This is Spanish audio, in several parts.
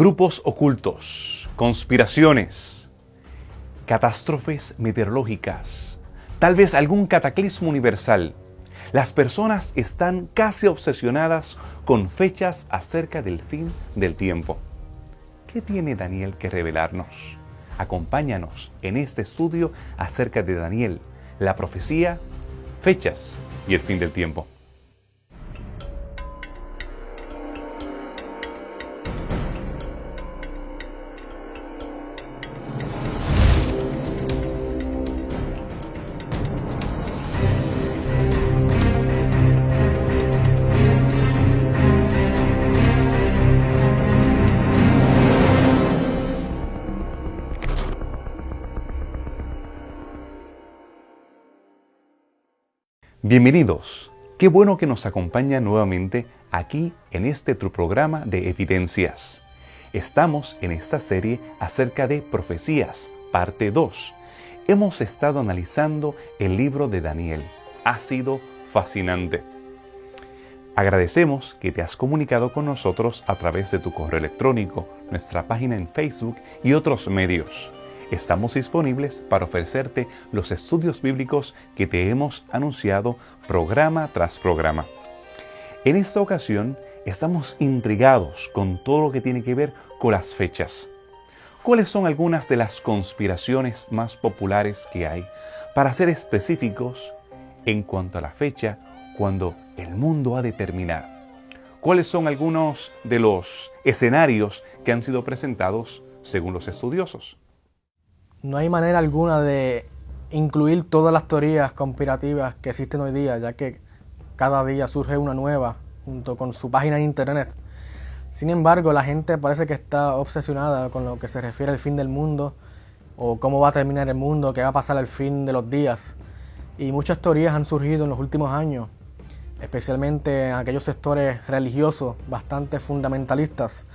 Grupos ocultos, conspiraciones, catástrofes meteorológicas, tal vez algún cataclismo universal. Las personas están casi obsesionadas con fechas acerca del fin del tiempo. ¿Qué tiene Daniel que revelarnos? Acompáñanos en este estudio acerca de Daniel, la profecía, fechas y el fin del tiempo. Bienvenidos. Qué bueno que nos acompañan nuevamente aquí en este tu programa de Evidencias. Estamos en esta serie acerca de profecías, parte 2. Hemos estado analizando el libro de Daniel. Ha sido fascinante. Agradecemos que te has comunicado con nosotros a través de tu correo electrónico, nuestra página en Facebook y otros medios. Estamos disponibles para ofrecerte los estudios bíblicos que te hemos anunciado programa tras programa. En esta ocasión estamos intrigados con todo lo que tiene que ver con las fechas. ¿Cuáles son algunas de las conspiraciones más populares que hay, para ser específicos en cuanto a la fecha cuando el mundo ha de terminar? ¿Cuáles son algunos de los escenarios que han sido presentados según los estudiosos? No hay manera alguna de incluir todas las teorías conspirativas que existen hoy día, ya que cada día surge una nueva junto con su página en internet. Sin embargo, la gente parece que está obsesionada con lo que se refiere al fin del mundo, o cómo va a terminar el mundo, qué va a pasar al fin de los días. Y muchas teorías han surgido en los últimos años, especialmente en aquellos sectores religiosos bastante fundamentalistas.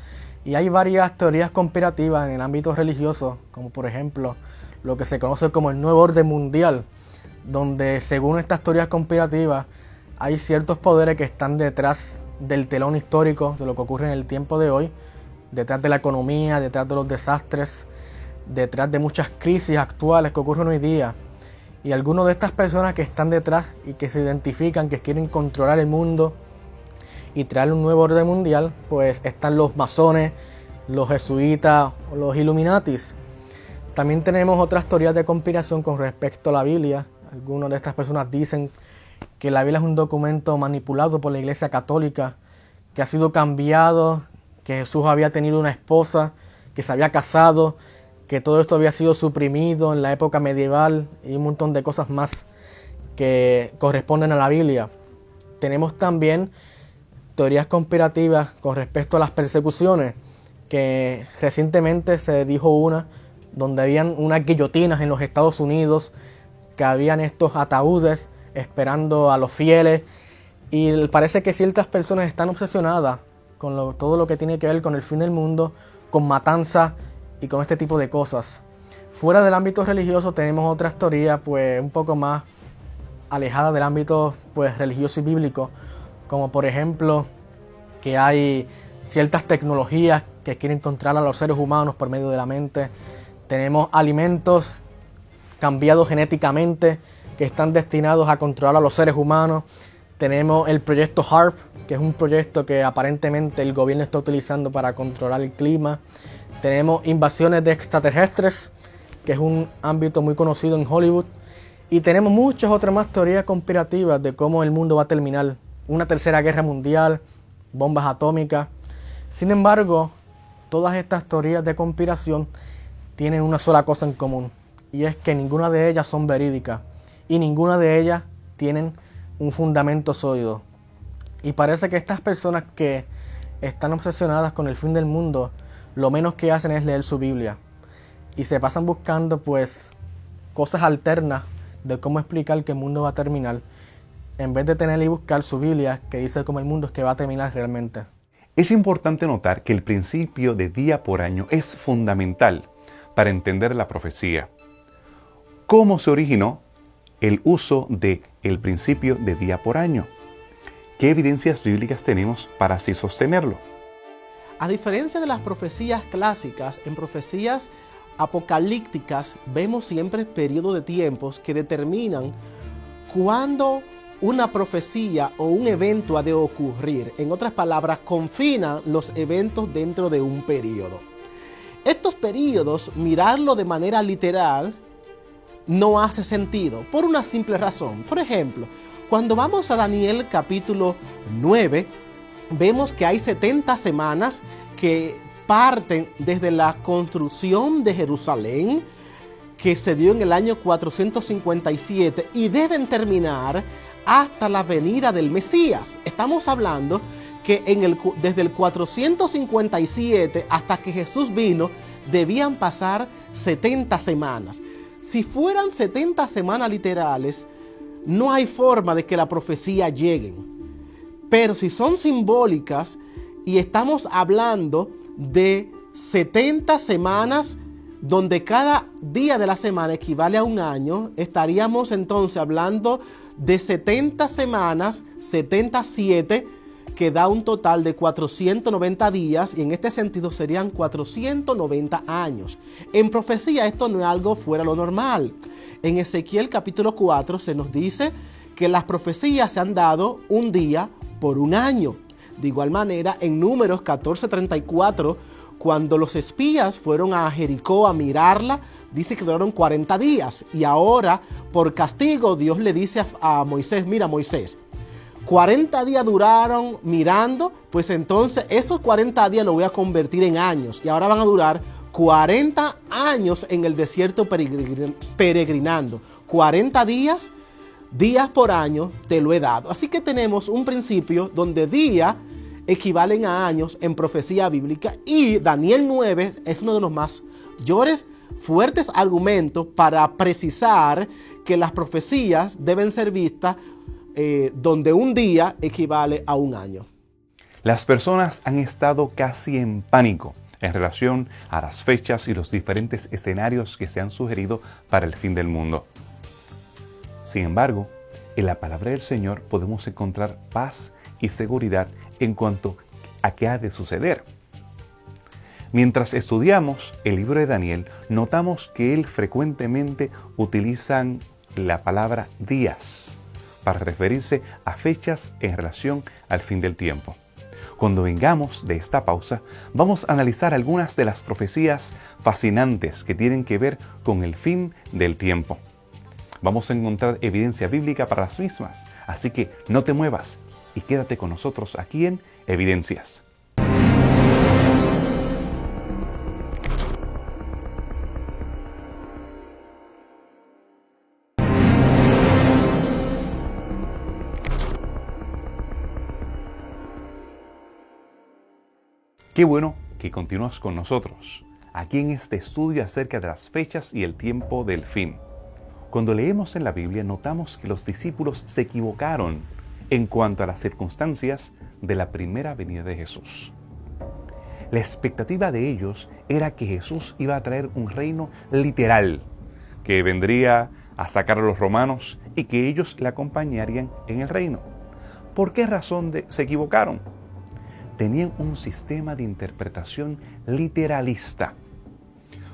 Y hay varias teorías conspirativas en el ámbito religioso, como por ejemplo lo que se conoce como el nuevo orden mundial, donde según estas teorías conspirativas hay ciertos poderes que están detrás del telón histórico de lo que ocurre en el tiempo de hoy, detrás de la economía, detrás de los desastres, detrás de muchas crisis actuales que ocurren hoy día. Y algunas de estas personas que están detrás y que se identifican, que quieren controlar el mundo y traer un nuevo orden mundial, pues están los masones, los jesuitas o los Illuminatis. También tenemos otras teorías de conspiración con respecto a la Biblia. Algunas de estas personas dicen que la Biblia es un documento manipulado por la Iglesia Católica, que ha sido cambiado, que Jesús había tenido una esposa, que se había casado, que todo esto había sido suprimido en la época medieval y un montón de cosas más que corresponden a la Biblia. Tenemos también teorías conspirativas con respecto a las persecuciones, que recientemente se dijo una donde habían unas guillotinas en los Estados Unidos, que habían estos ataúdes esperando a los fieles, y parece que ciertas personas están obsesionadas con todo lo que tiene que ver con el fin del mundo, con matanza y con este tipo de cosas. Fuera del ámbito religioso tenemos otras teorías pues un poco más alejadas del ámbito pues religioso y bíblico, como por ejemplo que hay ciertas tecnologías que quieren controlar a los seres humanos por medio de la mente. Tenemos alimentos cambiados genéticamente que están destinados a controlar a los seres humanos. Tenemos el proyecto HAARP, que es un proyecto que aparentemente el gobierno está utilizando para controlar el clima. Tenemos invasiones de extraterrestres, que es un ámbito muy conocido en Hollywood. Y tenemos muchas otras más teorías conspirativas de cómo el mundo va a terminar. Una tercera guerra mundial, bombas atómicas. Sin embargo, todas estas teorías de conspiración tienen una sola cosa en común, y es que ninguna de ellas son verídicas y ninguna de ellas tienen un fundamento sólido. Y parece que estas personas que están obsesionadas con el fin del mundo, lo menos que hacen es leer su Biblia y se pasan buscando pues cosas alternas de cómo explicar que el mundo va a terminar, en vez de tener y buscar su Biblia que dice cómo el mundo es que va a terminar realmente. Es importante notar que el principio de día por año es fundamental para entender la profecía. ¿Cómo se originó el uso del principio de día por año? ¿Qué evidencias bíblicas tenemos para así sostenerlo? A diferencia de las profecías clásicas, en profecías apocalípticas vemos siempre periodos de tiempos que determinan cuándo una profecía o un evento ha de ocurrir. En otras palabras, confinan los eventos dentro de un periodo. Estos periodos, mirarlo de manera literal, no hace sentido, por una simple razón. Por ejemplo, cuando vamos a Daniel capítulo 9, vemos que hay 70 semanas que parten desde la construcción de Jerusalén, que se dio en el año 457, y deben terminar hasta la venida del Mesías. Estamos hablando que desde el 457 hasta que Jesús vino, debían pasar 70 semanas. Si fueran 70 semanas literales, no hay forma de que la profecía llegue. Pero si son simbólicas y estamos hablando de 70 semanas donde cada día de la semana equivale a un año, estaríamos entonces hablando de 70 semanas, 77, que da un total de 490 días, y en este sentido serían 490 años. En profecía esto no es algo fuera de lo normal. En Ezequiel capítulo 4 se nos dice que las profecías se han dado un día por un año. De igual manera, en Números 14:34, cuando los espías fueron a Jericó a mirarla, dice que duraron 40 días. Y ahora, por castigo, Dios le dice a Moisés: mira, Moisés, 40 días duraron mirando, pues entonces esos 40 días los voy a convertir en años. Y ahora van a durar 40 años en el desierto peregrinando. 40 días por año te lo he dado. Así que tenemos un principio donde día equivalen a años en profecía bíblica, y Daniel 9 es uno de los mayores fuertes argumentos para precisar que las profecías deben ser vistas donde un día equivale a un año. Las personas han estado casi en pánico en relación a las fechas y los diferentes escenarios que se han sugerido para el fin del mundo. Sin embargo, en la palabra del Señor podemos encontrar paz y seguridad en cuanto a qué ha de suceder. Mientras estudiamos el libro de Daniel, notamos que él frecuentemente utilizan la palabra días para referirse a fechas en relación al fin del tiempo. Cuando vengamos de esta pausa, vamos a analizar algunas de las profecías fascinantes que tienen que ver con el fin del tiempo. Vamos a encontrar evidencia bíblica para las mismas, así que no te muevas y quédate con nosotros aquí en Evidencias. Qué bueno que continúas con nosotros, aquí en este estudio acerca de las fechas y el tiempo del fin. Cuando leemos en la Biblia, notamos que los discípulos se equivocaron en cuanto a las circunstancias de la primera venida de Jesús. La expectativa de ellos era que Jesús iba a traer un reino literal, que vendría a sacar a los romanos y que ellos le acompañarían en el reino. ¿Por qué razón se equivocaron? Tenían un sistema de interpretación literalista.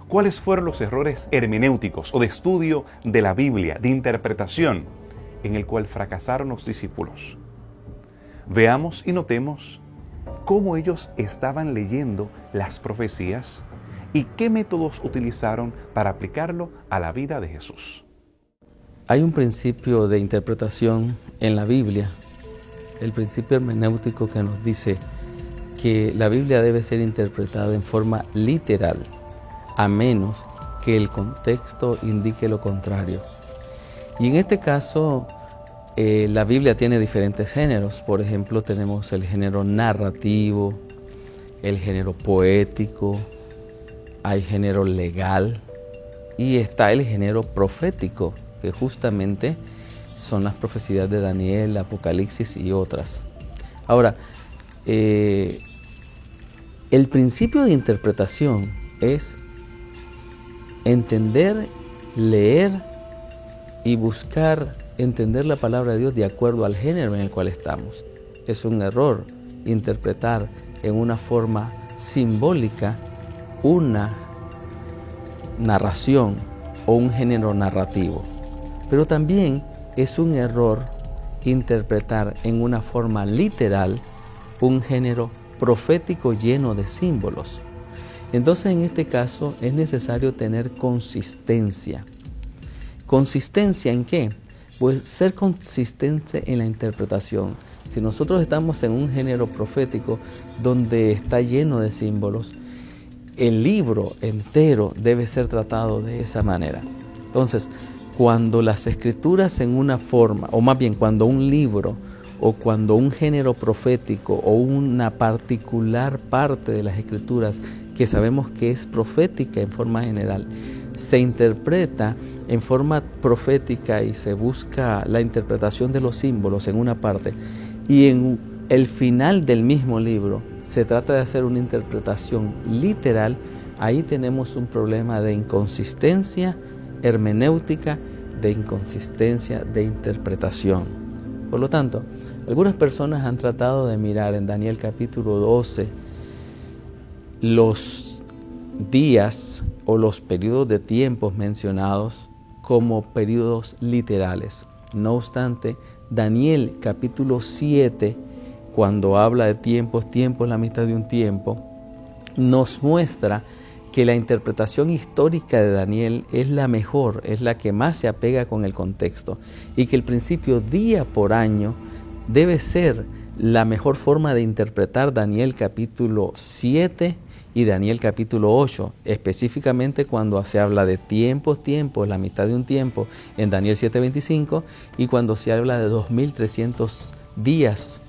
¿Cuáles fueron los errores hermenéuticos o de estudio de la Biblia, de interpretación, en el cual fracasaron los discípulos? Veamos y notemos cómo ellos estaban leyendo las profecías y qué métodos utilizaron para aplicarlo a la vida de Jesús. Hay un principio de interpretación en la Biblia, el principio hermenéutico, que nos dice que la Biblia debe ser interpretada en forma literal, a menos que el contexto indique lo contrario. Y en este caso, la Biblia tiene diferentes géneros. Por ejemplo, tenemos el género narrativo, el género poético, hay género legal y está el género profético, que justamente son las profecías de Daniel, Apocalipsis y otras. Ahora, el principio de interpretación es entender, leer y buscar entender la palabra de Dios de acuerdo al género en el cual estamos. Es un error interpretar en una forma simbólica una narración o un género narrativo, pero también es un error interpretar en una forma literal un género profético lleno de símbolos. Entonces, en este caso es necesario tener consistencia. ¿Consistencia en qué? Pues ser consistente en la interpretación. Si nosotros estamos en un género profético donde está lleno de símbolos, el libro entero debe ser tratado de esa manera. Entonces, cuando las escrituras en una forma, o más bien cuando un libro o cuando un género profético o una particular parte de las escrituras que sabemos que es profética en forma general, se interpreta en forma profética y se busca la interpretación de los símbolos en una parte, y en el final del mismo libro se trata de hacer una interpretación literal, ahí tenemos un problema de inconsistencia hermenéutica, de inconsistencia de interpretación. Por lo tanto, algunas personas han tratado de mirar en Daniel capítulo 12 los días o los periodos de tiempos mencionados como periodos literales. No obstante, Daniel capítulo 7, cuando habla de tiempos, tiempo es la mitad de un tiempo, nos muestra que la interpretación histórica de Daniel es la mejor, es la que más se apega con el contexto, y que el principio día por año debe ser la mejor forma de interpretar Daniel capítulo 7 y Daniel capítulo 8, específicamente cuando se habla de tiempos, la mitad de un tiempo en Daniel 7:25, y cuando se habla de 2300 días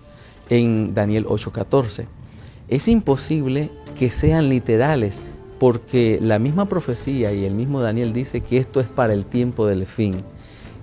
en Daniel 8:14. Es imposible que sean literales, porque la misma profecía y el mismo Daniel dice que esto es para el tiempo del fin.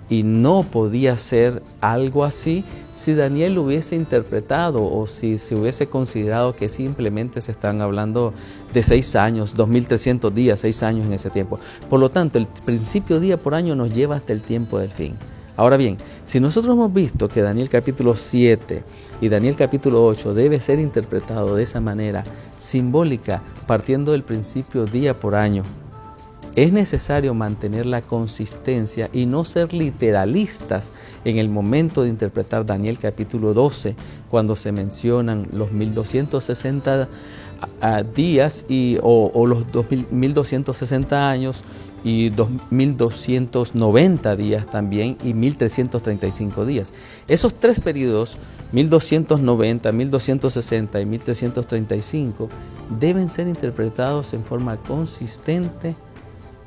Y no podía ser algo así si Daniel lo hubiese interpretado o si se hubiese considerado que simplemente se están hablando de 6 años, 2300 días, 6 años en ese tiempo. Por lo tanto, el principio día por año nos lleva hasta el tiempo del fin. Ahora bien, si nosotros hemos visto que Daniel capítulo 7 y Daniel capítulo 8 debe ser interpretado de esa manera simbólica, partiendo del principio día por año, es necesario mantener la consistencia y no ser literalistas en el momento de interpretar Daniel capítulo 12, cuando se mencionan los 1260 días o los 1260 años y 2290 días también y 1335 días. Esos 3 periodos, 1290, 1260 y 1335, deben ser interpretados en forma consistente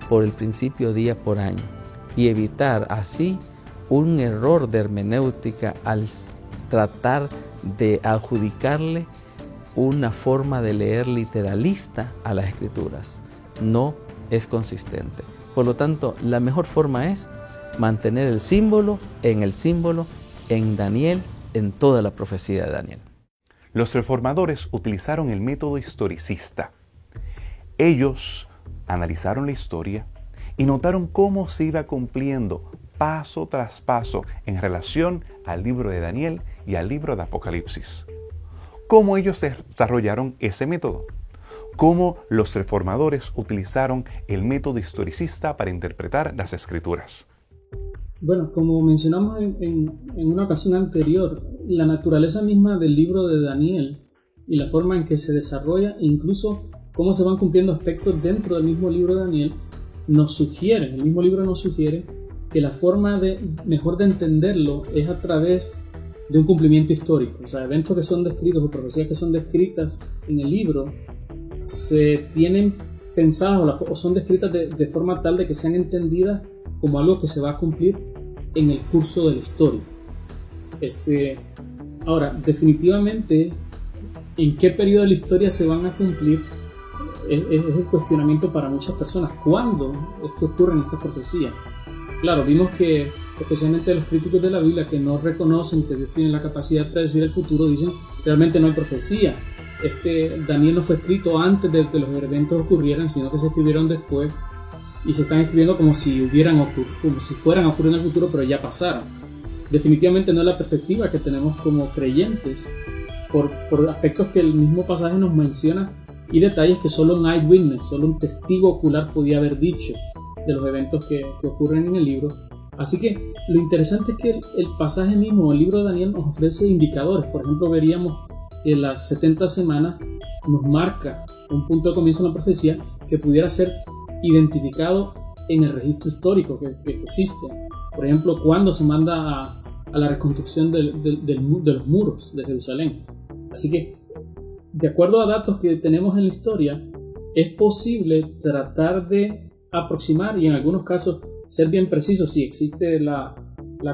por el principio día por año y evitar así un error de hermenéutica al tratar de adjudicarle una forma de leer literalista a las escrituras. No es consistente. Por lo tanto, la mejor forma es mantener el símbolo en Daniel, en toda la profecía de Daniel. Los reformadores utilizaron el método historicista. Ellos analizaron la historia y notaron cómo se iba cumpliendo paso tras paso en relación al libro de Daniel y al libro de Apocalipsis. ¿Cómo ellos desarrollaron ese método? ¿Cómo los reformadores utilizaron el método historicista para interpretar las Escrituras? Bueno, como mencionamos en una ocasión anterior, la naturaleza misma del libro de Daniel y la forma en que se desarrolla, e incluso cómo se van cumpliendo aspectos dentro del mismo libro de Daniel, el mismo libro nos sugiere que la forma mejor de entenderlo es a través de un cumplimiento histórico. O sea, eventos que son descritos o profecías que son descritas en el libro se tienen pensadas o son descritas de forma tal de que sean entendidas como algo que se va a cumplir en el curso de la historia. Ahora, definitivamente, ¿en qué periodo de la historia se van a cumplir? Es el cuestionamiento para muchas personas. ¿Cuándo es que ocurren estas profecías? Claro, vimos que especialmente los críticos de la Biblia que no reconocen que Dios tiene la capacidad de predecir el futuro dicen realmente no hay profecía. Daniel no fue escrito antes de que los eventos ocurrieran, sino que se escribieron después y se están escribiendo como si fueran a ocurrir en el futuro, pero ya pasaron. Definitivamente no es la perspectiva que tenemos como creyentes por aspectos que el mismo pasaje nos menciona y detalles que solo un eyewitness, solo un testigo ocular podía haber dicho de los eventos que ocurren en el libro. Así que lo interesante es que el pasaje mismo, el libro de Daniel, nos ofrece indicadores. Por ejemplo, veríamos que las 70 semanas nos marca un punto de comienzo de la profecía que pudiera ser identificado en el registro histórico que existe. Por ejemplo, cuando se manda a la reconstrucción de los muros de Jerusalén. Así que, de acuerdo a datos que tenemos en la historia, es posible tratar de aproximar y en algunos casos ser bien preciso si existe la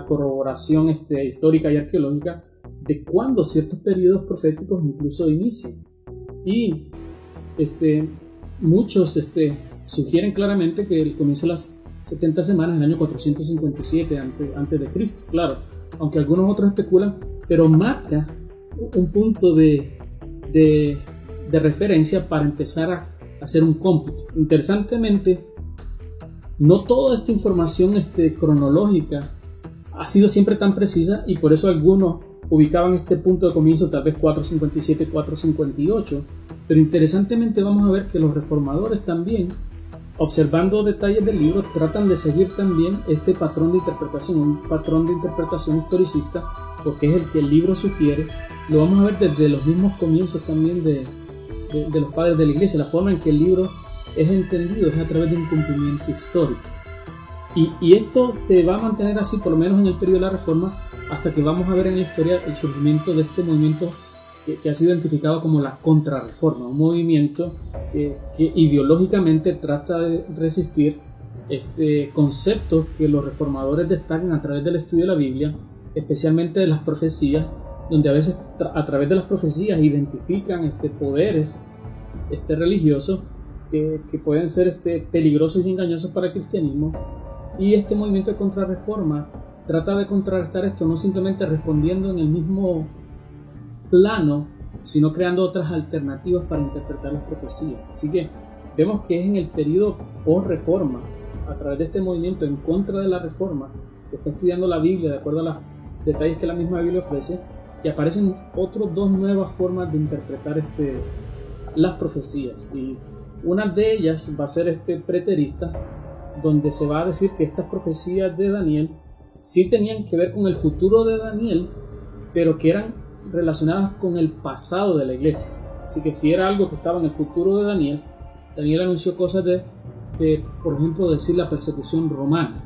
corroboración histórica y arqueológica de cuándo ciertos periodos proféticos incluso inician. Y muchos sugieren claramente que el comienzo de las 70 semanas en el año 457 antes de Cristo, claro, aunque algunos otros especulan, pero marca un punto de referencia para empezar a hacer un cómputo. Interesantemente, no toda esta información cronológica ha sido siempre tan precisa y por eso algunos ubicaban este punto de comienzo tal vez 457, 458, pero interesantemente vamos a ver que los reformadores también, observando detalles del libro, tratan de seguir también este patrón de interpretación, un patrón de interpretación historicista, porque es el que el libro sugiere. Lo vamos a ver desde los mismos comienzos también de los padres de la iglesia. La forma en que el libro es entendido es a través de un cumplimiento histórico. Y esto se va a mantener así por lo menos en el periodo de la Reforma, hasta que vamos a ver en la historia el surgimiento de este movimiento que ha sido identificado como la Contrarreforma, un movimiento que ideológicamente trata de resistir este concepto que los reformadores destacan a través del estudio de la Biblia, especialmente de las profecías, donde a veces a través de las profecías identifican poderes religiosos que pueden ser peligrosos y engañosos para el cristianismo. Y este movimiento de Contrarreforma trata de contrarrestar esto, no simplemente respondiendo en el mismo plano, sino creando otras alternativas para interpretar las profecías. Así que vemos que es en el periodo post-reforma, a través de este movimiento en contra de la reforma, que está estudiando la Biblia de acuerdo a los detalles que la misma Biblia ofrece, que aparecen otras dos nuevas formas de interpretar las profecías. Y una de ellas va a ser preterista, donde se va a decir que estas profecías de Daniel sí tenían que ver con el futuro de Daniel, pero que eran relacionadas con el pasado de la iglesia. Así que si era algo que estaba en el futuro de Daniel, Daniel anunció cosas de por ejemplo, decir la persecución romana,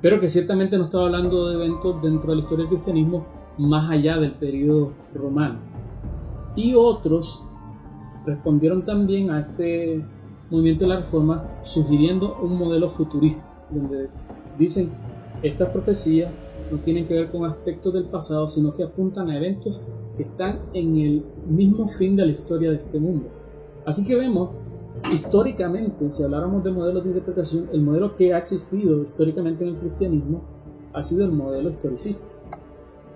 pero que ciertamente no estaba hablando de eventos dentro de la historia del cristianismo más allá del periodo romano. Y otros respondieron también a este movimiento de la Reforma sugiriendo un modelo futurista, donde dicen estas profecías no tienen que ver con aspectos del pasado, sino que apuntan a eventos que están en el mismo fin de la historia de este mundo. Así que vemos, históricamente, si habláramos de modelos de interpretación, el modelo que ha existido históricamente en el cristianismo ha sido el modelo historicista.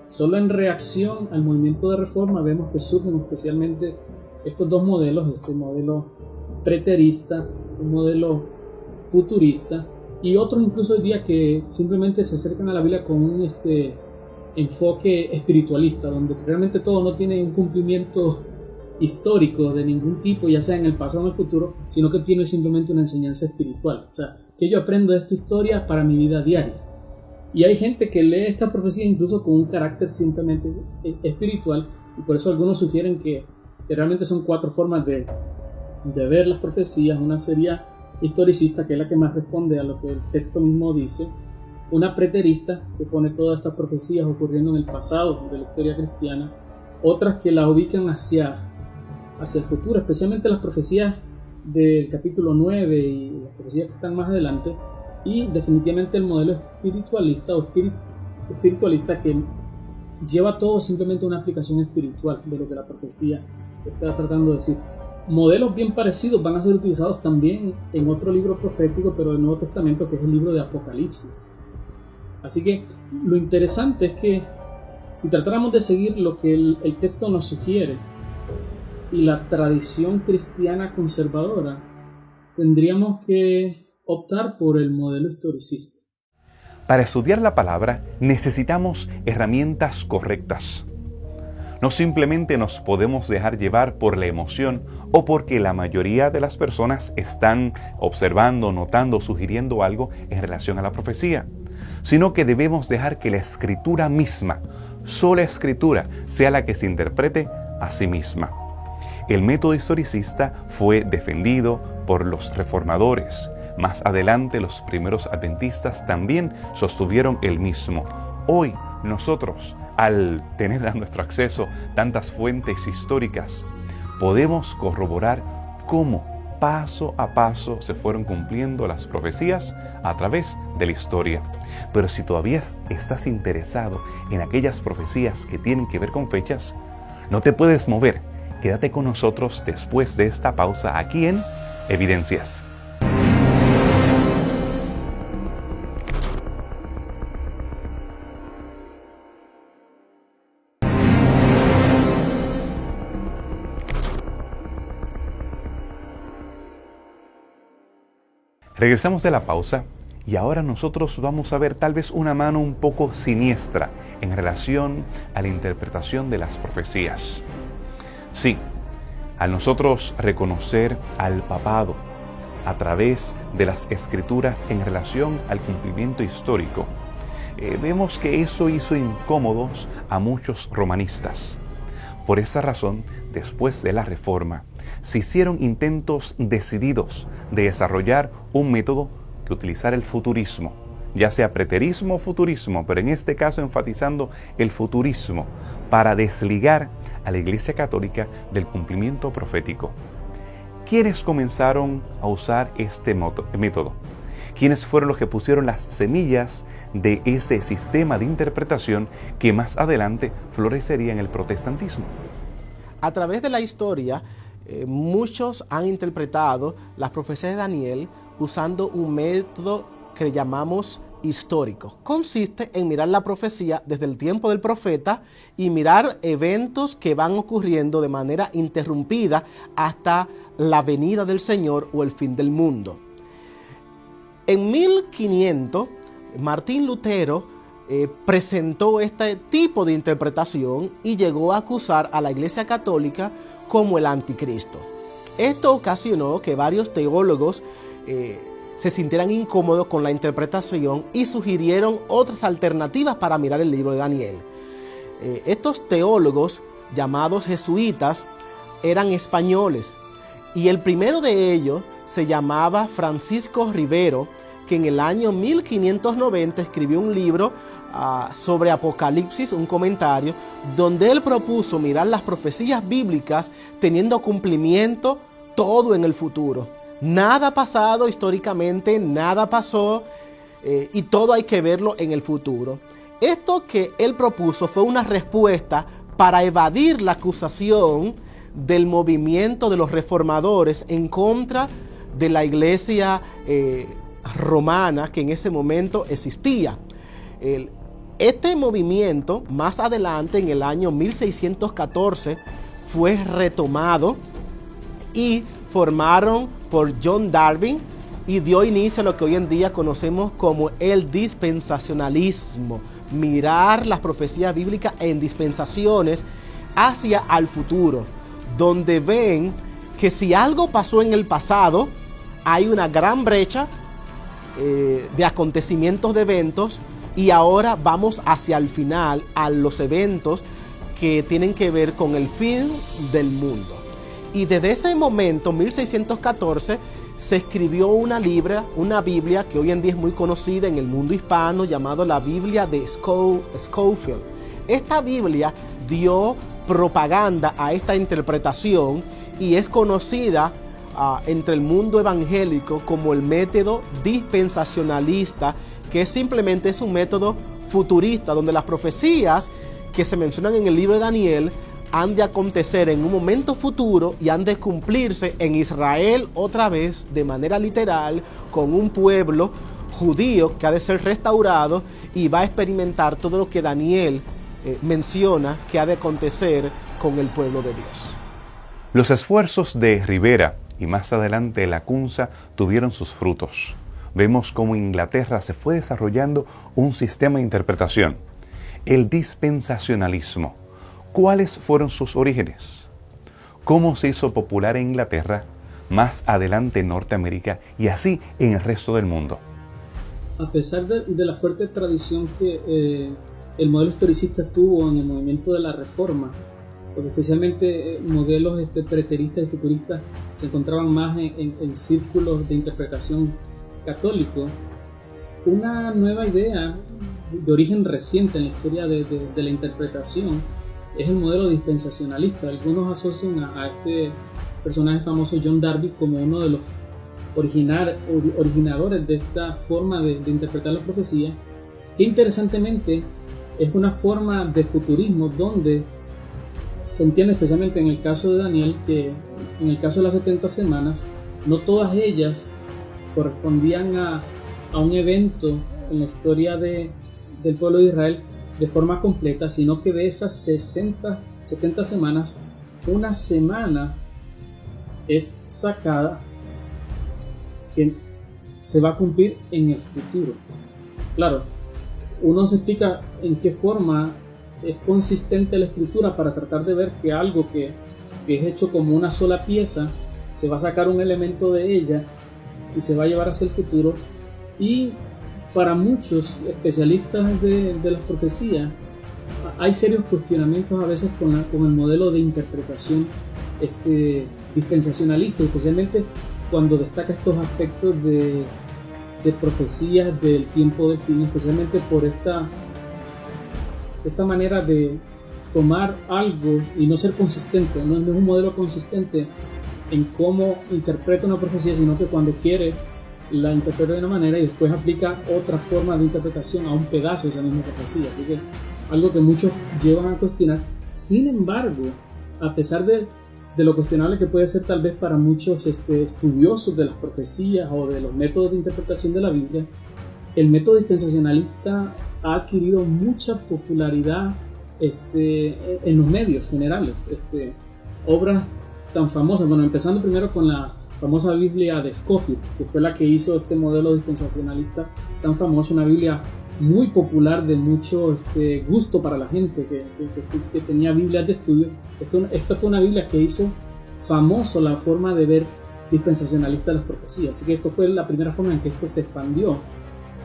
Solo en reacción al movimiento de reforma vemos que surgen especialmente estos dos modelos, este modelo preterista, un modelo futurista, y otros incluso hoy día que simplemente se acercan a la Biblia con un enfoque espiritualista, donde realmente todo no tiene un cumplimiento histórico de ningún tipo, ya sea en el pasado o en el futuro, sino que tiene simplemente una enseñanza espiritual. O sea, que yo aprendo de esta historia para mi vida diaria. Y hay gente que lee esta profecía incluso con un carácter simplemente espiritual, y por eso algunos sugieren que realmente son cuatro formas de ver las profecías. Una sería historicista, que es la que más responde a lo que el texto mismo dice. Una preterista, que pone todas estas profecías ocurriendo en el pasado de la historia cristiana. Otras que la ubican hacia el futuro, especialmente las profecías del capítulo 9 y las profecías que están más adelante. Y definitivamente el modelo espiritualista o espiritualista, que lleva todo simplemente a una aplicación espiritual de lo que la profecía está tratando de decir. Modelos bien parecidos van a ser utilizados también en otro libro profético, pero del Nuevo Testamento, que es el libro de Apocalipsis. Así que lo interesante es que si tratáramos de seguir lo que el texto nos sugiere y la tradición cristiana conservadora, tendríamos que optar por el modelo historicista. Para estudiar la palabra necesitamos herramientas correctas. No simplemente nos podemos dejar llevar por la emoción o porque la mayoría de las personas están observando, notando, sugiriendo algo en relación a la profecía, sino que debemos dejar que la Escritura misma, sola Escritura, sea la que se interprete a sí misma. El método historicista fue defendido por los reformadores. Más adelante los primeros adventistas también sostuvieron el mismo. Hoy nosotros, al tener a nuestro acceso tantas fuentes históricas, podemos corroborar cómo paso a paso se fueron cumpliendo las profecías a través de la historia. Pero si todavía estás interesado en aquellas profecías que tienen que ver con fechas, no te puedes mover. Quédate con nosotros después de esta pausa aquí en Evidencias. Regresamos de la pausa y ahora nosotros vamos a ver tal vez una mano un poco siniestra en relación a la interpretación de las profecías. Sí, al nosotros reconocer al papado a través de las escrituras en relación al cumplimiento histórico, vemos que eso hizo incómodos a muchos romanistas. Por esa razón, después de la Reforma, se hicieron intentos decididos de desarrollar un método que utilizara el futurismo, ya sea preterismo o futurismo, pero en este caso enfatizando el futurismo, para desligar a la Iglesia Católica del cumplimiento profético. ¿Quiénes comenzaron a usar este método? ¿Quiénes fueron los que pusieron las semillas de ese sistema de interpretación que más adelante florecería en el protestantismo? A través de la historia, muchos han interpretado las profecías de Daniel usando un método que llamamos histórico. Consiste en mirar la profecía desde el tiempo del profeta y mirar eventos que van ocurriendo de manera interrumpida hasta la venida del Señor o el fin del mundo. En 1500, Martín Lutero presentó este tipo de interpretación y llegó a acusar a la Iglesia Católica como el anticristo. Esto ocasionó que varios teólogos se sintieran incómodos con la interpretación y sugirieron otras alternativas para mirar el libro de Daniel. Estos teólogos, llamados jesuitas, eran españoles y el primero de ellos se llamaba Francisco Rivero, que en el año 1590 escribió un libro sobre Apocalipsis, un comentario, donde él propuso mirar las profecías bíblicas teniendo cumplimiento todo en el futuro. Nada ha pasado históricamente, nada pasó y todo hay que verlo en el futuro. Esto que él propuso fue una respuesta para evadir la acusación del movimiento de los reformadores en contra de la iglesia romana que en ese momento existía. Este movimiento, más adelante en el año 1614, fue retomado y formaron por John Darby y dio inicio a lo que hoy en día conocemos como el dispensacionalismo. Mirar las profecías bíblicas en dispensaciones hacia al futuro, donde ven que si algo pasó en el pasado, hay una gran brecha de acontecimientos, de eventos, y ahora vamos hacia el final, a los eventos que tienen que ver con el fin del mundo. Y desde ese momento, 1614, se escribió una Biblia que hoy en día es muy conocida en el mundo hispano, llamada la Biblia de Scofield. Esta Biblia dio propaganda a esta interpretación y es conocida entre el mundo evangélico como el método dispensacionalista, que simplemente es un método futurista, donde las profecías que se mencionan en el libro de Daniel han de acontecer en un momento futuro y han de cumplirse en Israel otra vez de manera literal, con un pueblo judío que ha de ser restaurado y va a experimentar todo lo que Daniel menciona que ha de acontecer con el pueblo de Dios. Los esfuerzos de Rivera y más adelante Lacunza tuvieron sus frutos. Vemos cómo en Inglaterra se fue desarrollando un sistema de interpretación, el dispensacionalismo. ¿Cuáles fueron sus orígenes? cómo se hizo popular en Inglaterra, más adelante en Norteamérica y así en el resto del mundo. A pesar de la fuerte tradición que el modelo historicista tuvo en el movimiento de la Reforma, porque especialmente modelos preteristas y futuristas se encontraban más en círculos de interpretación católico, una nueva idea de origen reciente en la historia de la interpretación es el modelo dispensacionalista. Algunos asocian a este personaje famoso John Darby como uno de los originadores de esta forma de interpretar la profecía, que interesantemente es una forma de futurismo donde se entiende, especialmente en el caso de Daniel, que en el caso de las 70 semanas, no todas ellas correspondían a un evento en la historia del pueblo de Israel de forma completa, sino que de esas 70 semanas, una semana es sacada que se va a cumplir en el futuro. Claro, uno se explica en qué forma es consistente la escritura para tratar de ver que algo que es hecho como una sola pieza, se va a sacar un elemento de ella y se va a llevar hacia el futuro. Y para muchos especialistas de las profecías hay serios cuestionamientos a veces con el modelo de interpretación dispensacionalista, especialmente cuando destaca estos aspectos de profecías del tiempo del fin, especialmente por esta manera de tomar algo y no ser consistente. No es un modelo consistente en cómo interpreta una profecía, sino que cuando quiere la interpreta de una manera y después aplica otra forma de interpretación a un pedazo de esa misma profecía. Así que algo que muchos llevan a cuestionar. Sin embargo, a pesar de lo cuestionable que puede ser tal vez para muchos estudiosos de las profecías o de los métodos de interpretación de la Biblia, el método dispensacionalista ha adquirido mucha popularidad en los medios generales. Obras tan famosas, bueno, empezando primero con la famosa Biblia de Scofield, que fue la que hizo este modelo dispensacionalista tan famoso, una Biblia muy popular, de mucho gusto para la gente que tenía Biblias de estudio. Esta fue una Biblia que hizo famoso la forma de ver dispensacionalista de las profecías, así que esto fue la primera forma en que esto se expandió.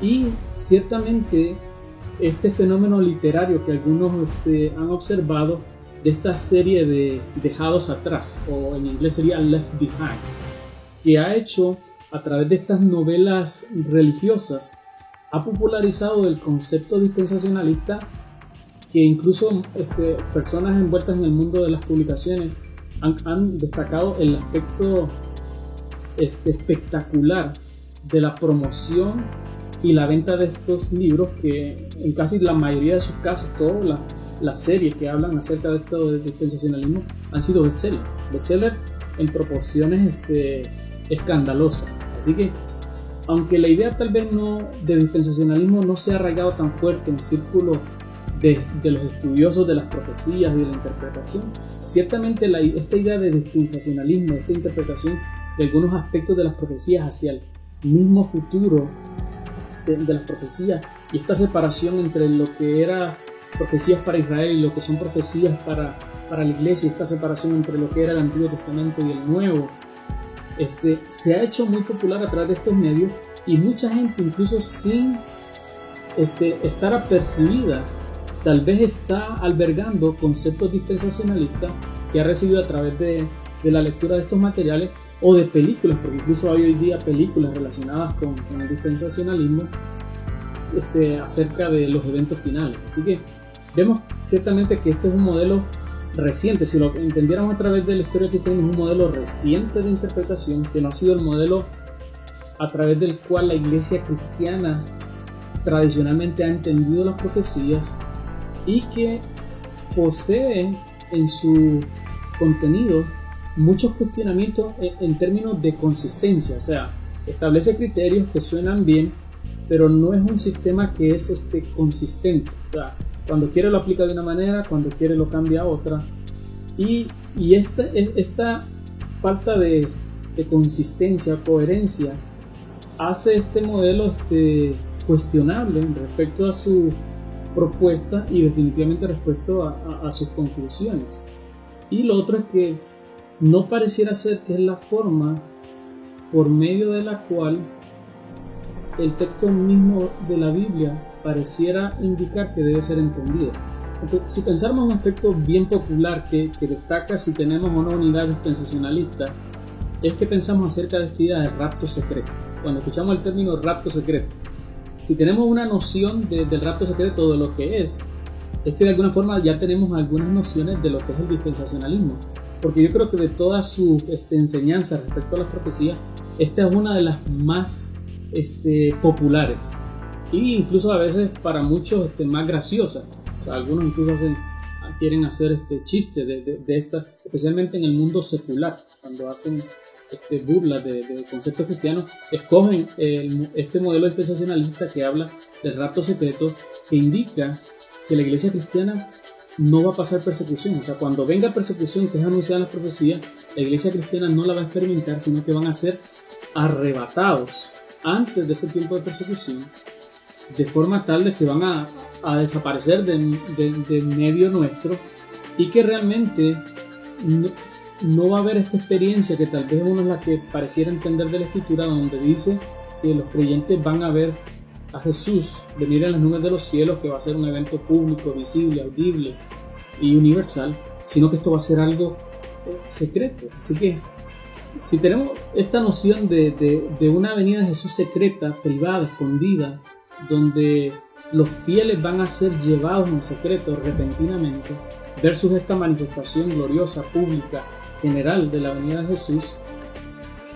Y ciertamente este fenómeno literario que algunos han observado, de esta serie de dejados atrás, o en inglés sería left behind, que ha hecho a través de estas novelas religiosas, ha popularizado el concepto dispensacionalista, que incluso personas envueltas en el mundo de las publicaciones han destacado el aspecto espectacular de la promoción y la venta de estos libros, que en casi la mayoría de sus casos, todas las series que hablan acerca de esto del dispensacionalismo han sido bestsellers en proporciones escandalosas. Así que, aunque la idea tal vez de dispensacionalismo no se ha arraigado tan fuerte en el círculo de los estudiosos de las profecías y de la interpretación, ciertamente esta idea de dispensacionalismo, esta interpretación de algunos aspectos de las profecías hacia el mismo futuro de las profecías, y esta separación entre lo que era profecías para Israel y lo que son profecías para la iglesia, y esta separación entre lo que era el Antiguo Testamento y el Nuevo, se ha hecho muy popular a través de estos medios, y mucha gente, incluso sin estar apercibida, tal vez está albergando conceptos dispensacionalistas que ha recibido a través de la lectura de estos materiales o de películas, porque incluso hay hoy día películas relacionadas con el dispensacionalismo acerca de los eventos finales. Así que vemos ciertamente que este es un modelo reciente. Si lo entendiéramos a través de la historia que tenemos, un modelo reciente de interpretación, que no ha sido el modelo a través del cual la iglesia cristiana tradicionalmente ha entendido las profecías, y que posee en su contenido muchos cuestionamientos en términos de consistencia. O sea, establece criterios que suenan bien, pero no es un sistema que es consistente. O sea, cuando quiere lo aplica de una manera, cuando quiere lo cambia a otra. Y esta falta de consistencia, coherencia, hace este modelo cuestionable respecto a su propuesta y definitivamente respecto a sus conclusiones. Y lo otro es que no pareciera ser que es la forma por medio de la cual el texto mismo de la Biblia pareciera indicar que debe ser entendido. Entonces, si pensamos en un aspecto bien popular que destaca si tenemos o no unidad dispensacionalista, es que pensamos acerca de esta idea de rapto secreto. Cuando escuchamos el término rapto secreto, si tenemos una noción del rapto secreto, de lo que es que de alguna forma ya tenemos algunas nociones de lo que es el dispensacionalismo. Porque yo creo que de todas sus enseñanzas respecto a las profecías, esta es una de las más populares. Y incluso a veces para muchos más graciosas. O sea, algunos incluso quieren hacer chiste de esta, especialmente en el mundo secular, cuando hacen burlas de conceptos cristianos, escogen este modelo dispensacionalista que habla del rapto secreto, que indica que la iglesia cristiana no va a pasar persecución. O sea, cuando venga persecución, que es anunciada en las profecías, la iglesia cristiana no la va a experimentar, sino que van a ser arrebatados antes de ese tiempo de persecución, de forma tal de que van a desaparecer de medio nuestro, y que realmente no va a haber esta experiencia que tal vez uno es la que pareciera entender de la Escritura, donde dice que los creyentes van a ver a Jesús venir en las nubes de los cielos, que va a ser un evento público, visible, audible y universal, sino que esto va a ser algo secreto. Así que si tenemos esta noción de una venida de Jesús secreta, privada, escondida, donde los fieles van a ser llevados en secreto repentinamente, versus esta manifestación gloriosa, pública, general de la venida de Jesús,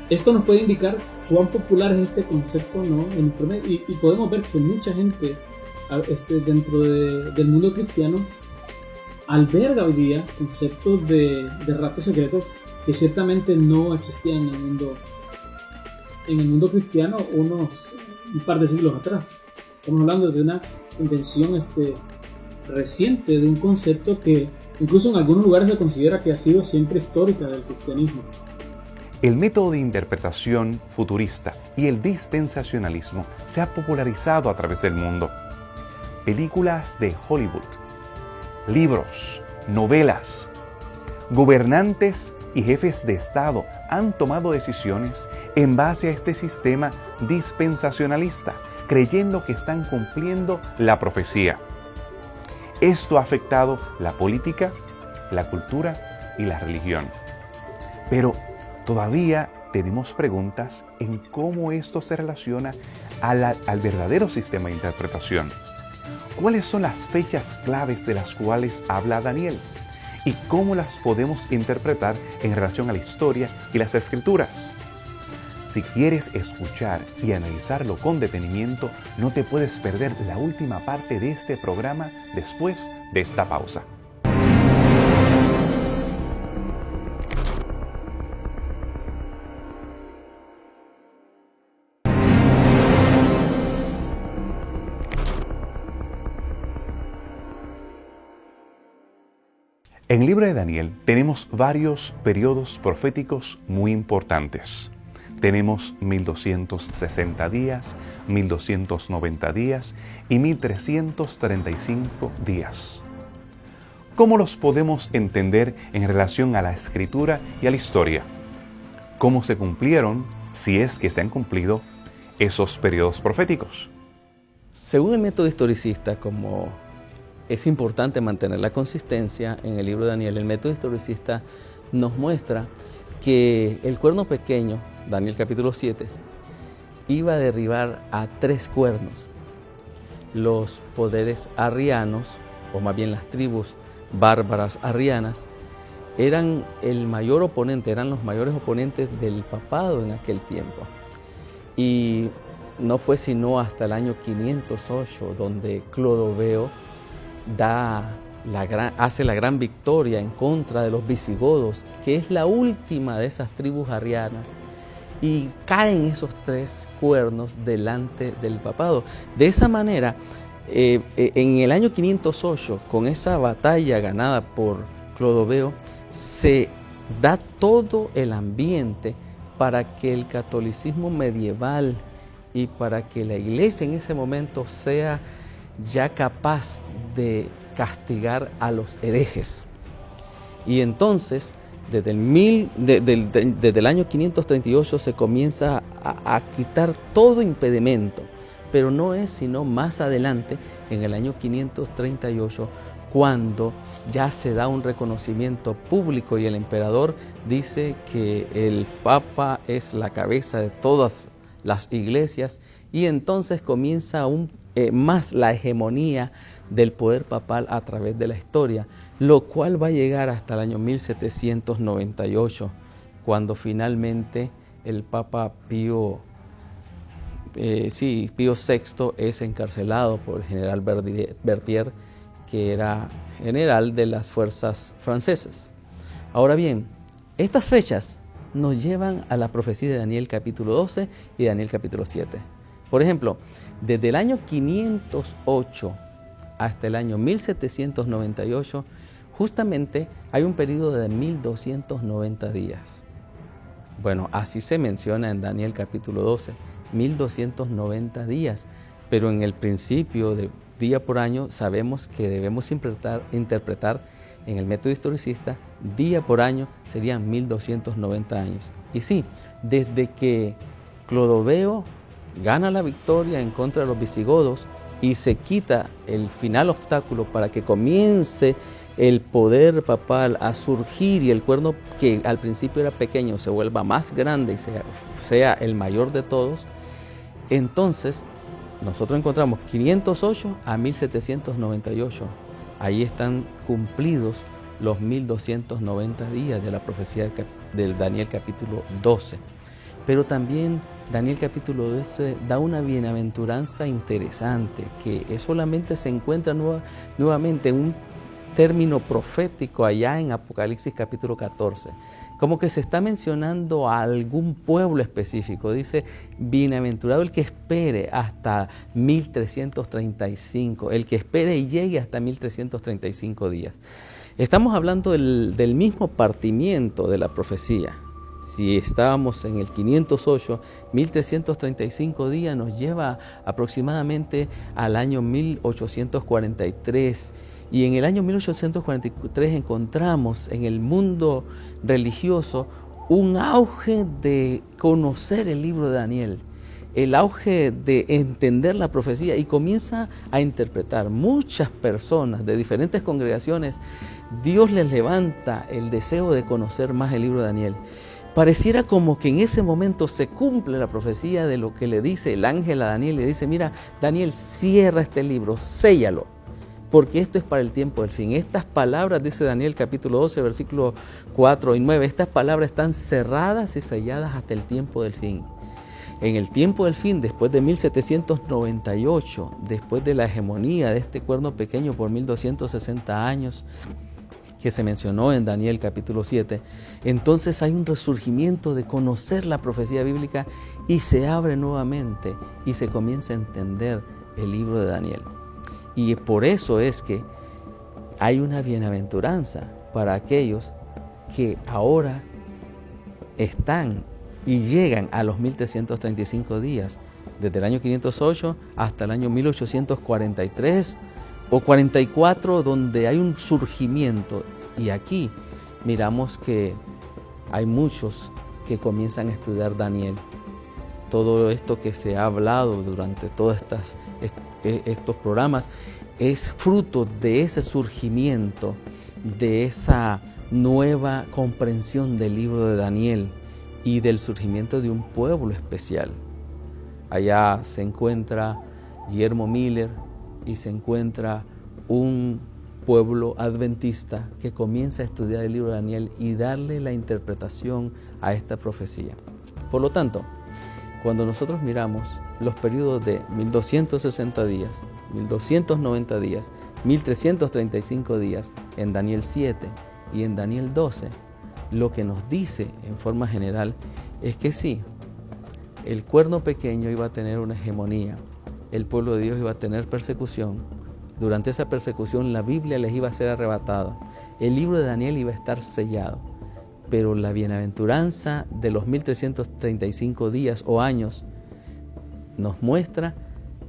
esto nos puede indicar cuán popular es este concepto, ¿no?, en nuestro medio, y podemos ver que mucha gente dentro del mundo cristiano alberga hoy día conceptos de rapto secreto que ciertamente no existían en el mundo cristiano un par de siglos atrás. Estamos hablando de una invención reciente de un concepto que incluso en algunos lugares se considera que ha sido siempre histórica del cristianismo. El método de interpretación futurista y el dispensacionalismo se ha popularizado a través del mundo. Películas de Hollywood, libros, novelas, gobernantes y jefes de Estado han tomado decisiones en base a este sistema dispensacionalista, creyendo que están cumpliendo la profecía. Esto ha afectado la política, la cultura y la religión. Pero todavía tenemos preguntas en cómo esto se relaciona al verdadero sistema de interpretación. ¿Cuáles son las fechas claves de las cuales habla Daniel? ¿Y cómo las podemos interpretar en relación a la historia y las escrituras? Si quieres escuchar y analizarlo con detenimiento, no te puedes perder la última parte de este programa después de esta pausa. En el libro de Daniel tenemos varios periodos proféticos muy importantes. Tenemos 1260 días, 1290 días y 1335 días. ¿Cómo los podemos entender en relación a la escritura y a la historia? ¿Cómo se cumplieron, si es que se han cumplido, esos periodos proféticos? Según el método historicista, como es importante mantener la consistencia en el libro de Daniel, el método historicista nos muestra que el cuerno pequeño, Daniel capítulo 7, iba a derribar a 3 cuernos. Los poderes arrianos, o más bien las tribus bárbaras arrianas, eran el mayor oponente, eran los mayores oponentes del papado en aquel tiempo. Y no fue sino hasta el año 508 donde Clodoveo hace la gran victoria en contra de los visigodos, que es la última de esas tribus arrianas, y caen esos 3 cuernos delante del papado. De esa manera, en el año 508, con esa batalla ganada por Clodoveo, se da todo el ambiente para que el catolicismo medieval y para que la iglesia en ese momento sea ya capaz de castigar a los herejes. Y entonces Desde el año 538 se comienza a quitar todo impedimento, pero no es sino más adelante, en el año 538, cuando ya se da un reconocimiento público y el emperador dice que el Papa es la cabeza de todas las iglesias, y entonces comienza aún más la hegemonía del poder papal a través de la historia, lo cual va a llegar hasta el año 1798, cuando finalmente el Papa Pío VI es encarcelado por el general Berthier, que era general de las fuerzas francesas. Ahora bien, estas fechas nos llevan a la profecía de Daniel capítulo 12 y Daniel capítulo 7. Por ejemplo, desde el año 508 hasta el año 1798, justamente hay un periodo de 1290 días. Bueno, así se menciona en Daniel capítulo 12, 1290 días, pero en el principio de día por año sabemos que debemos interpretar en el método historicista, día por año serían 1290 años. Y sí, desde que Clodoveo gana la victoria en contra de los visigodos y se quita el final obstáculo para que comience el poder papal a surgir y el cuerno que al principio era pequeño se vuelva más grande y sea el mayor de todos, entonces nosotros encontramos 508 a 1798. Ahí están cumplidos los 1290 días de la profecía del Daniel capítulo 12. Pero también Daniel capítulo 12 da una bienaventuranza interesante que solamente se encuentra nuevamente en un término profético allá en Apocalipsis capítulo 14. Como que se está mencionando a algún pueblo específico. Dice, bienaventurado el que espere hasta 1335, el que espere y llegue hasta 1335 días. Estamos hablando del mismo partimiento de la profecía. Si estábamos en el 508, 1335 días nos lleva aproximadamente al año 1843. Y en el año 1843 encontramos en el mundo religioso un auge de conocer el libro de Daniel, el auge de entender la profecía, y comienza a interpretar. Muchas personas de diferentes congregaciones, Dios les levanta el deseo de conocer más el libro de Daniel. Pareciera como que en ese momento se cumple la profecía de lo que le dice el ángel a Daniel. Le dice, mira, Daniel, cierra este libro, séllalo, porque esto es para el tiempo del fin. Estas palabras, dice Daniel capítulo 12, versículos 4 y 9, estas palabras están cerradas y selladas hasta el tiempo del fin. En el tiempo del fin, después de 1798, después de la hegemonía de este cuerno pequeño por 1260 años, que se mencionó en Daniel capítulo 7, entonces hay un resurgimiento de conocer la profecía bíblica y se abre nuevamente y se comienza a entender el libro de Daniel. Y por eso es que hay una bienaventuranza para aquellos que ahora están y llegan a los 1335 días, desde el año 508 hasta el año 1843 o 44, donde hay un surgimiento. Y aquí miramos que hay muchos que comienzan a estudiar Daniel. Todo esto que se ha hablado durante todos estos programas es fruto de ese surgimiento, de esa nueva comprensión del libro de Daniel y del surgimiento de un pueblo especial. Allá se encuentra Guillermo Miller y se encuentra un pueblo adventista que comienza a estudiar el libro de Daniel y darle la interpretación a esta profecía. Por lo tanto, cuando nosotros miramos los periodos de 1260 días, 1290 días, 1335 días en Daniel 7 y en Daniel 12, lo que nos dice en forma general es que sí, el cuerno pequeño iba a tener una hegemonía, el pueblo de Dios iba a tener persecución. Durante esa persecución la Biblia les iba a ser arrebatada, el libro de Daniel iba a estar sellado, pero la bienaventuranza de los 1335 días o años nos muestra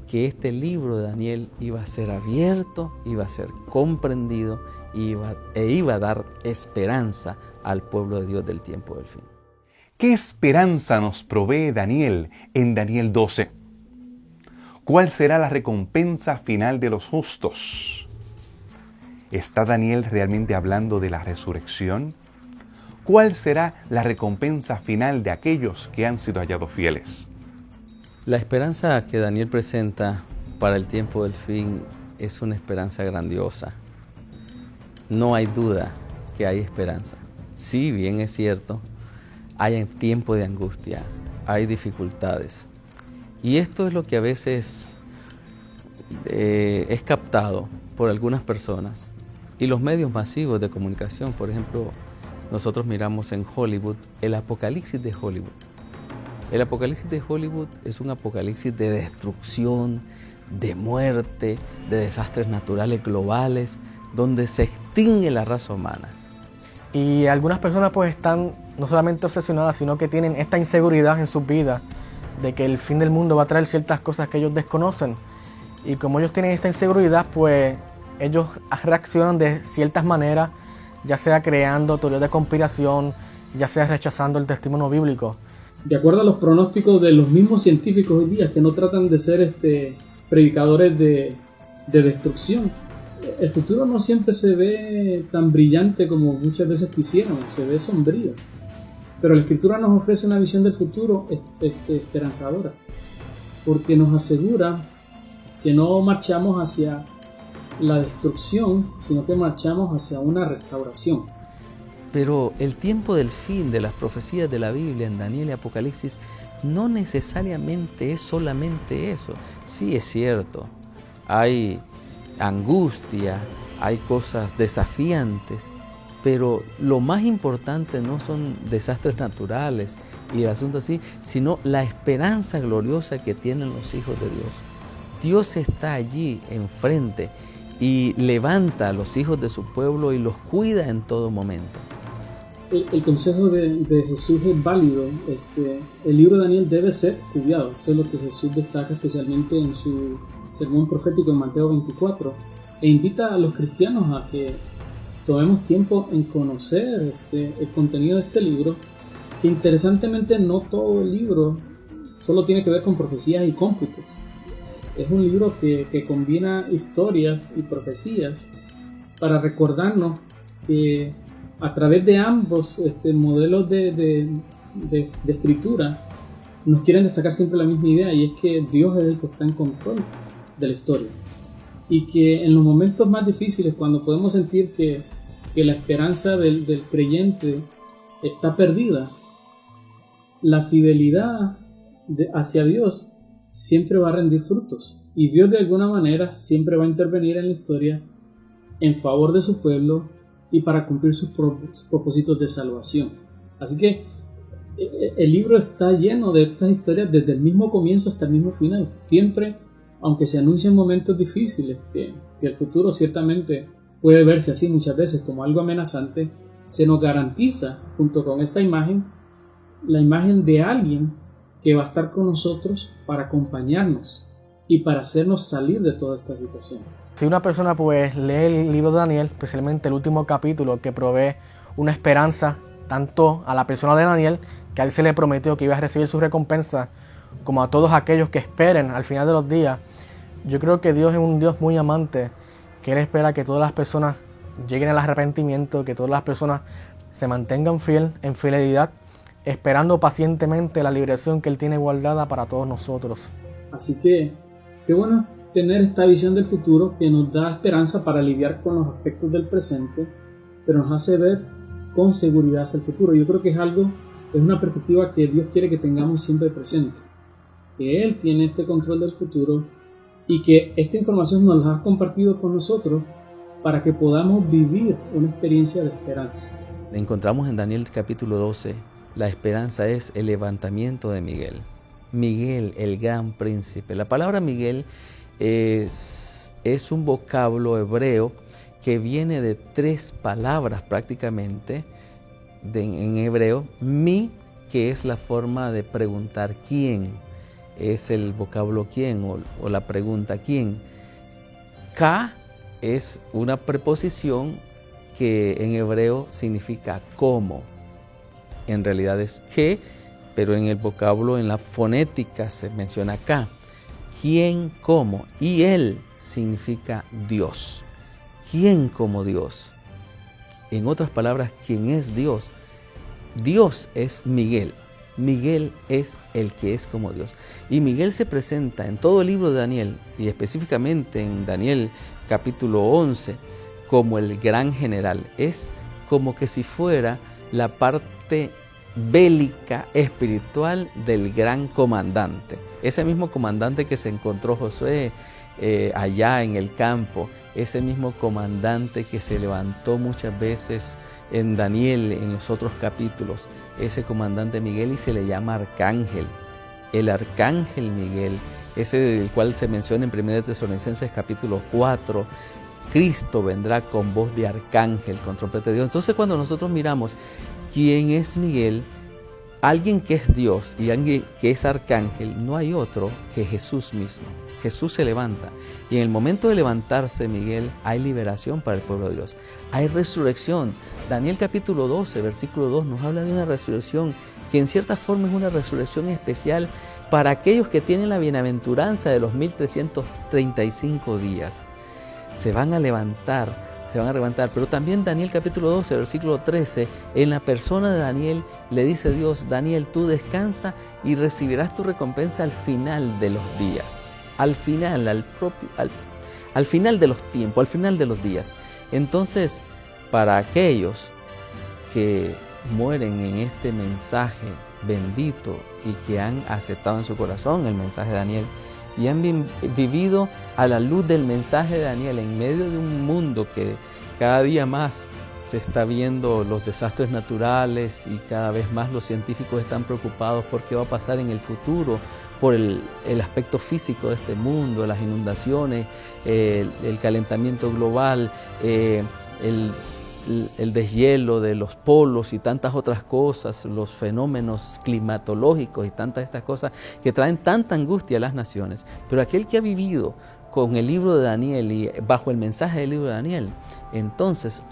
que este libro de Daniel iba a ser abierto, iba a ser comprendido e iba a dar esperanza al pueblo de Dios del tiempo del fin. ¿Qué esperanza nos provee Daniel en Daniel 12? ¿Cuál será la recompensa final de los justos? ¿Está Daniel realmente hablando de la resurrección? ¿Cuál será la recompensa final de aquellos que han sido hallados fieles? La esperanza que Daniel presenta para el tiempo del fin es una esperanza grandiosa. No hay duda que hay esperanza. Si bien es cierto, hay tiempo de angustia, hay dificultades. Y esto es lo que a veces es captado por algunas personas. Y los medios masivos de comunicación, por ejemplo, nosotros miramos en Hollywood el apocalipsis de Hollywood. El apocalipsis de Hollywood es un apocalipsis de destrucción, de muerte, de desastres naturales globales, donde se extingue la raza humana. Y algunas personas pues están no solamente obsesionadas, sino que tienen esta inseguridad en sus vidas de que el fin del mundo va a traer ciertas cosas que ellos desconocen. Y como ellos tienen esta inseguridad, pues ellos reaccionan de ciertas maneras, ya sea creando teorías de conspiración, ya sea rechazando el testimonio bíblico. De acuerdo a los pronósticos de los mismos científicos hoy día, que no tratan de ser predicadores de destrucción, el futuro no siempre se ve tan brillante como muchas veces quisiéramos, se ve sombrío. Pero la Escritura nos ofrece una visión del futuro esperanzadora, porque nos asegura que no marchamos hacia la destrucción, sino que marchamos hacia una restauración. Pero el tiempo del fin de las profecías de la Biblia en Daniel y Apocalipsis no necesariamente es solamente eso. Sí, es cierto, hay angustia, hay cosas desafiantes, pero lo más importante no son desastres naturales y el asunto así, sino la esperanza gloriosa que tienen los hijos de Dios. Dios está allí enfrente y levanta a los hijos de su pueblo y los cuida en todo momento. El consejo de Jesús es válido. El libro de Daniel debe ser estudiado. Eso es lo que Jesús destaca especialmente en su sermón profético en Mateo 24. E invita a los cristianos a que tomemos tiempo en conocer el contenido de este libro, que interesantemente no todo el libro solo tiene que ver con profecías y cómputos. Es un libro que combina historias y profecías para recordarnos que a través de ambos modelos de escritura nos quieren destacar siempre la misma idea, y es que Dios es el que está en control de la historia, y que en los momentos más difíciles, cuando podemos sentir que la esperanza del creyente está perdida, la fidelidad hacia Dios siempre va a rendir frutos, y Dios de alguna manera siempre va a intervenir en la historia en favor de su pueblo y para cumplir sus propósitos de salvación. Así que el libro está lleno de estas historias desde el mismo comienzo hasta el mismo final. Siempre, aunque se anuncian momentos difíciles, que el futuro ciertamente puede verse así muchas veces como algo amenazante, se nos garantiza, junto con esta imagen, la imagen de alguien que va a estar con nosotros para acompañarnos y para hacernos salir de toda esta situación. Si una persona pues lee el libro de Daniel, especialmente el último capítulo, que provee una esperanza tanto a la persona de Daniel, que a él se le prometió que iba a recibir su recompensa, como a todos aquellos que esperen al final de los días, yo creo que Dios es un Dios muy amante, que Él espera que todas las personas lleguen al arrepentimiento, que todas las personas se mantengan en fidelidad, esperando pacientemente la liberación que Él tiene guardada para todos nosotros. Así que, qué bueno tener esta visión del futuro que nos da esperanza para lidiar con los aspectos del presente, pero nos hace ver con seguridad hacia el futuro. Yo creo que es una perspectiva que Dios quiere que tengamos siempre presente, que Él tiene este control del futuro y que esta información nos la ha compartido con nosotros para que podamos vivir una experiencia de esperanza. Encontramos en Daniel capítulo 12, la esperanza es el levantamiento de Miguel. Miguel, el gran príncipe. La palabra Miguel es un vocablo hebreo que viene de 3 palabras prácticamente en hebreo. Mi, que es la forma de preguntar quién, es el vocablo quién o la pregunta quién. Ka es una preposición que en hebreo significa cómo. En realidad es qué, pero en el vocablo, en la fonética se menciona acá. ¿Quién como? Y Él significa Dios. ¿Quién como Dios? En otras palabras, ¿quién es Dios? Dios es Miguel. Miguel es el que es como Dios. Y Miguel se presenta en todo el libro de Daniel, y específicamente en Daniel capítulo 11, como el gran general. Es como que si fuera la parte bélica, espiritual del gran comandante. Ese mismo comandante que se encontró Josué allá en el campo, ese mismo comandante que se levantó muchas veces en Daniel, en los otros capítulos, ese comandante Miguel, y se le llama arcángel. El arcángel Miguel, ese del cual se menciona en 1 Tesalonicenses capítulo 4, Cristo vendrá con voz de arcángel, con trompeta de Dios. Entonces, cuando nosotros miramos quién es Miguel, alguien que es Dios y alguien que es arcángel, no hay otro que Jesús mismo. Jesús se levanta, y en el momento de levantarse Miguel hay liberación para el pueblo de Dios, hay resurrección. Daniel capítulo 12, versículo 2 nos habla de una resurrección que en cierta forma es una resurrección especial para aquellos que tienen la bienaventuranza de los 1335 días. Se van a levantar, pero también Daniel capítulo 12, versículo 13, en la persona de Daniel le dice Dios: Daniel, tú descansa y recibirás tu recompensa al final de los días. Al final, al final de los tiempos, al final de los días. Entonces, para aquellos que mueren en este mensaje bendito y que han aceptado en su corazón el mensaje de Daniel y han vivido a la luz del mensaje de Daniel en medio de un mundo que cada día más se está viendo los desastres naturales, y cada vez más los científicos están preocupados por qué va a pasar en el futuro, por el aspecto físico de este mundo, las inundaciones, el calentamiento global, el deshielo de los polos y tantas otras cosas, los fenómenos climatológicos y tantas estas cosas que traen tanta angustia a las naciones. Pero aquel que ha vivido con el libro de Daniel y bajo el mensaje del libro de Daniel, entonces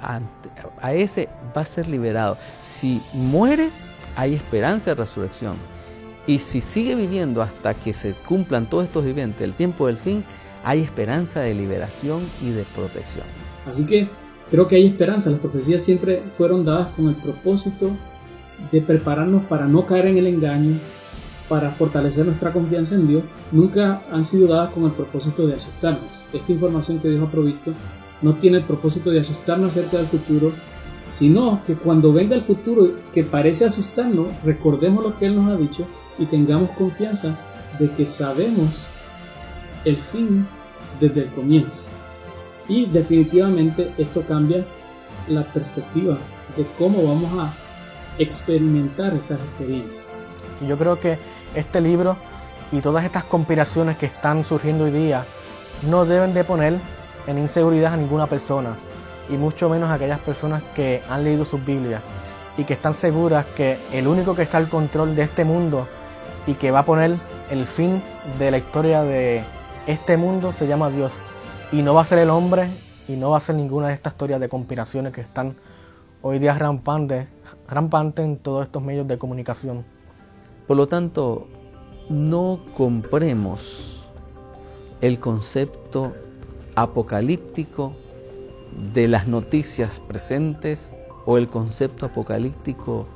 a ese va a ser liberado. Si muere, hay esperanza de resurrección. Y si sigue viviendo hasta que se cumplan todos estos eventos, el tiempo del fin, hay esperanza de liberación y de protección. Así que creo que hay esperanza. Las profecías siempre fueron dadas con el propósito de prepararnos para no caer en el engaño, para fortalecer nuestra confianza en Dios. Nunca han sido dadas con el propósito de asustarnos. Esta información que Dios ha provisto no tiene el propósito de asustarnos acerca del futuro, sino que cuando venga el futuro que parece asustarnos, recordemos lo que Él nos ha dicho y tengamos confianza de que sabemos el fin desde el comienzo. Y definitivamente esto cambia la perspectiva de cómo vamos a experimentar esas experiencias. Y yo creo que este libro y todas estas conspiraciones que están surgiendo hoy día no deben de poner en inseguridad a ninguna persona, y mucho menos a aquellas personas que han leído sus Biblias y que están seguras que el único que está al control de este mundo y que va a poner el fin de la historia de este mundo se llama Dios. Y no va a ser el hombre, y no va a ser ninguna de estas historias de conspiraciones que están hoy día rampantes en todos estos medios de comunicación. Por lo tanto, no compremos el concepto apocalíptico de las noticias presentes, o el concepto apocalíptico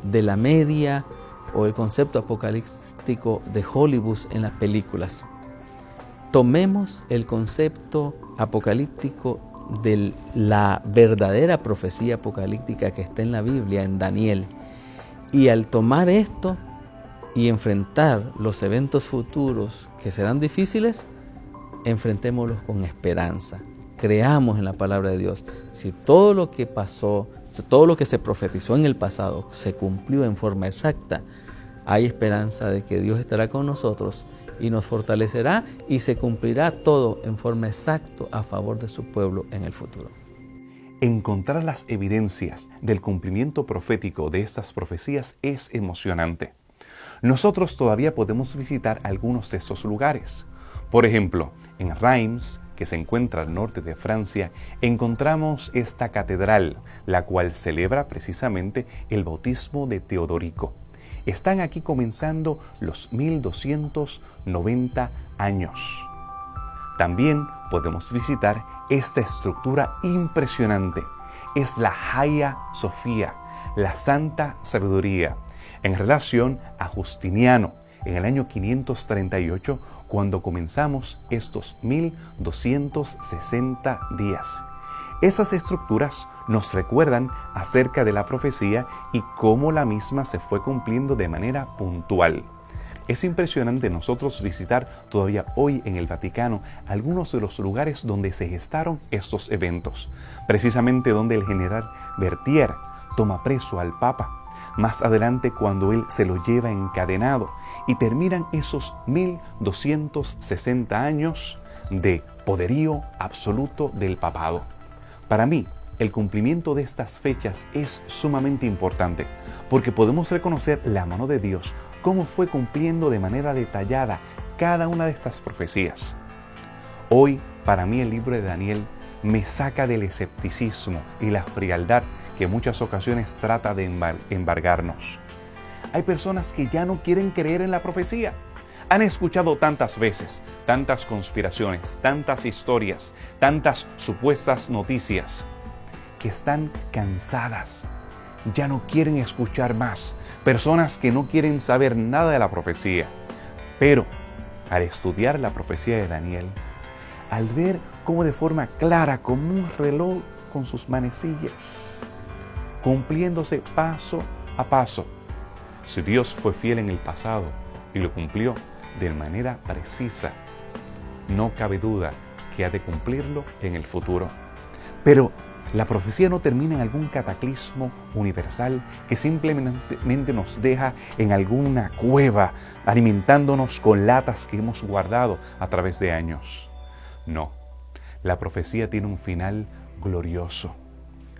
de la media, o el concepto apocalíptico de Hollywood en las películas. Tomemos el concepto apocalíptico de la verdadera profecía apocalíptica que está en la Biblia, en Daniel. Y al tomar esto y enfrentar los eventos futuros que serán difíciles, enfrentémoslos con esperanza. Creamos en la palabra de Dios. Si todo lo que pasó, si todo lo que se profetizó en el pasado se cumplió en forma exacta, hay esperanza de que Dios estará con nosotros y nos fortalecerá, y se cumplirá todo en forma exacta a favor de su pueblo en el futuro. Encontrar las evidencias del cumplimiento profético de estas profecías es emocionante. Nosotros todavía podemos visitar algunos de estos lugares. Por ejemplo, en Reims, que se encuentra al norte de Francia, encontramos esta catedral, la cual celebra precisamente el bautismo de Teodorico. Están aquí comenzando los 1290 años. También podemos visitar esta estructura impresionante. Es la Hagia Sophia, la Santa Sabiduría, en relación a Justiniano, en el año 538, cuando comenzamos estos 1260 días. Esas estructuras nos recuerdan acerca de la profecía y cómo la misma se fue cumpliendo de manera puntual. Es impresionante nosotros visitar todavía hoy en el Vaticano algunos de los lugares donde se gestaron estos eventos, precisamente donde el general Berthier toma preso al Papa, más adelante cuando él se lo lleva encadenado, y terminan esos 1260 años de poderío absoluto del papado. Para mí, el cumplimiento de estas fechas es sumamente importante, porque podemos reconocer la mano de Dios, cómo fue cumpliendo de manera detallada cada una de estas profecías. Hoy, para mí, el libro de Daniel me saca del escepticismo y la frialdad que en muchas ocasiones trata de embargarnos. Hay personas que ya no quieren creer en la profecía. Han escuchado tantas veces, tantas conspiraciones, tantas historias, tantas supuestas noticias, que están cansadas. Ya no quieren escuchar más. Personas que no quieren saber nada de la profecía. Pero al estudiar la profecía de Daniel, al ver cómo de forma clara, como un reloj con sus manecillas, cumpliéndose paso a paso, si Dios fue fiel en el pasado y lo cumplió de manera precisa, no cabe duda que ha de cumplirlo en el futuro. Pero la profecía no termina en algún cataclismo universal que simplemente nos deja en alguna cueva alimentándonos con latas que hemos guardado a través de años. No, la profecía tiene un final glorioso: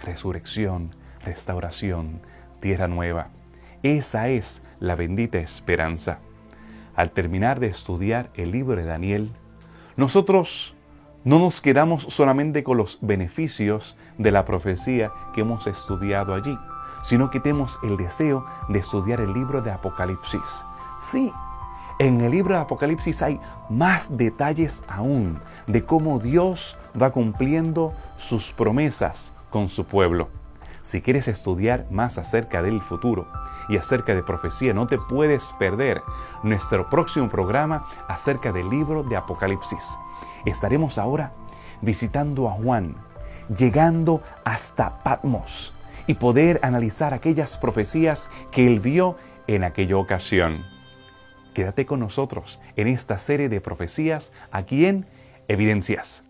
resurrección, restauración, tierra nueva. Esa es la bendita esperanza. Al terminar de estudiar el libro de Daniel, nosotros no nos quedamos solamente con los beneficios de la profecía que hemos estudiado allí, sino que tenemos el deseo de estudiar el libro de Apocalipsis. Sí, en el libro de Apocalipsis hay más detalles aún de cómo Dios va cumpliendo sus promesas con su pueblo. Si quieres estudiar más acerca del futuro y acerca de profecía, no te puedes perder nuestro próximo programa acerca del libro de Apocalipsis. Estaremos ahora visitando a Juan, llegando hasta Patmos y poder analizar aquellas profecías que él vio en aquella ocasión. Quédate con nosotros en esta serie de profecías aquí en Evidencias.